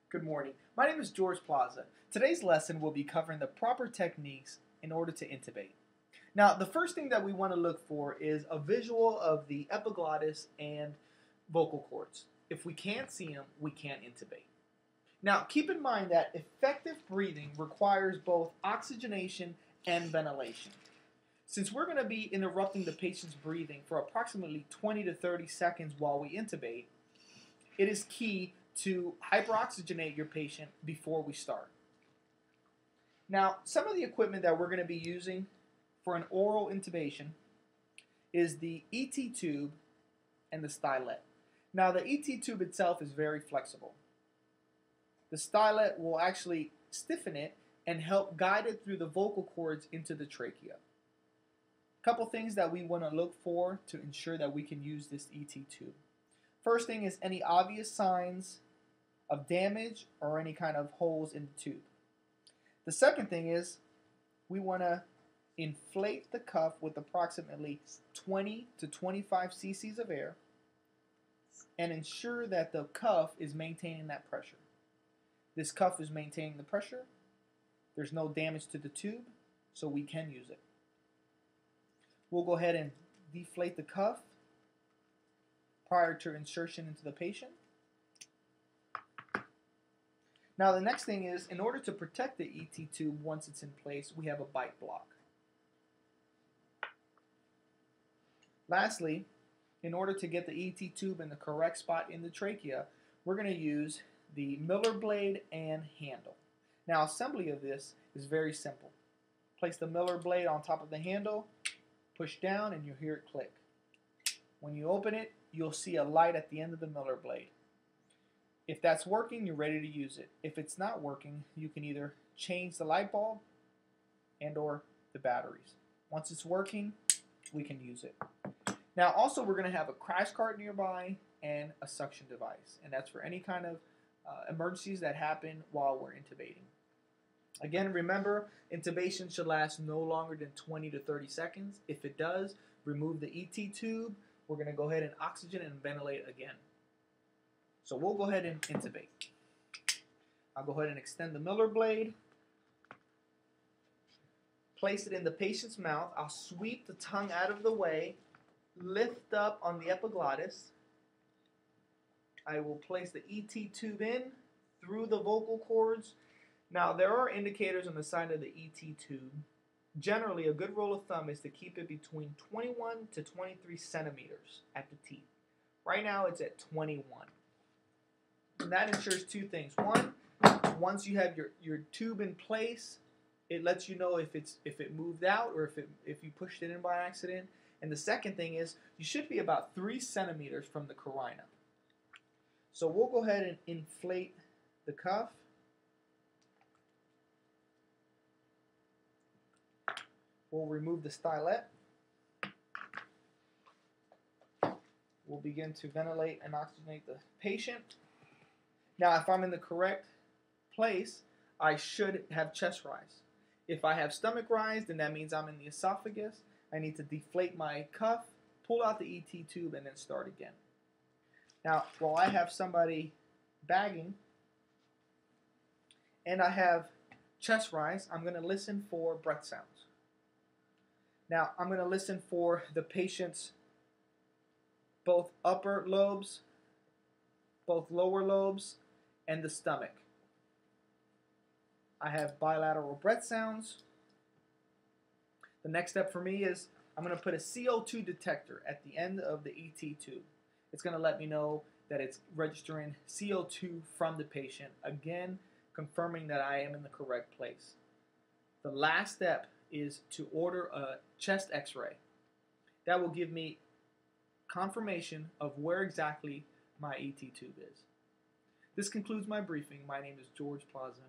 Good morning. My name is George Plaza. Today's lesson will be covering the proper techniques in order to intubate. Now, the first thing that we want to look for is a visual of the epiglottis and vocal cords. If we can't see them, we can't intubate. Now, keep in mind that effective breathing requires both oxygenation and ventilation. Since we're going to be interrupting the patient's breathing for approximately 20 to 30 seconds while we intubate, it is key to hyperoxygenate your patient before we start. Now, some of the equipment that we're going to be using for an oral intubation is the ET tube and the stylet. Now, the ET tube itself is very flexible. The stylet will actually stiffen it and help guide it through the vocal cords into the trachea. A couple things that we want to look for to ensure that we can use this ET tube. First thing is any obvious signs of damage or any kind of holes in the tube. The second thing is we want to inflate the cuff with approximately 20 to 25 cc's of air and ensure that the cuff is maintaining that pressure. This cuff is maintaining the pressure. There's no damage to the tube, so we can use it. We'll go ahead and deflate the cuff prior to insertion into the patient. Now the next thing is, in order to protect the ET tube once it's in place, we have a bite block. Lastly, in order to get the ET tube in the correct spot in the trachea, we're going to use the Miller blade and handle. Now assembly of this is very simple. Place the Miller blade on top of the handle, push down, and you'll hear it click. When you open it, you'll see a light at the end of the Miller blade. If that's working, you're ready to use it. If it's not working, you can either change the light bulb and or the batteries. Once it's working, we can use it. Now also we're going to have a crash cart nearby and a suction device, and that's for any kind of emergencies that happen while we're intubating. Again, remember, intubation should last no longer than 20 to 30 seconds. If it does, remove the ET tube. We're going to go ahead and oxygen and ventilate again. So we'll go ahead and intubate. I'll go ahead and extend the Miller blade. Place it in the patient's mouth. I'll sweep the tongue out of the way. Lift up on the epiglottis. I will place the ET tube in through the vocal cords. Now there are indicators on the side of the ET tube. Generally, a good rule of thumb is to keep it between 21 to 23 centimeters at the teeth. Right now it's at 21. And that ensures two things. One, once you have your tube in place, it lets you know if it moved out or if you pushed it in by accident. And the second thing is you should be about 3 centimeters from the carina. So we'll go ahead and inflate the cuff. We'll remove the stylet. We'll begin to ventilate and oxygenate the patient. Now, if I'm in the correct place, I should have chest rise. If I have stomach rise, then that means I'm in the esophagus. I need to deflate my cuff, pull out the ET tube, and then start again. Now, while I have somebody bagging and I have chest rise, I'm going to listen for breath sounds. Now, I'm going to listen for the patient's both upper lobes, both lower lobes, and the stomach. I have bilateral breath sounds. The next step for me is I'm going to put a CO2 detector at the end of the ET tube. It's going to let me know that it's registering CO2 from the patient, again confirming that I am in the correct place. The last step is to order a chest x-ray. That will give me confirmation of where exactly my ET tube is. This concludes my briefing. My name is George Plaza.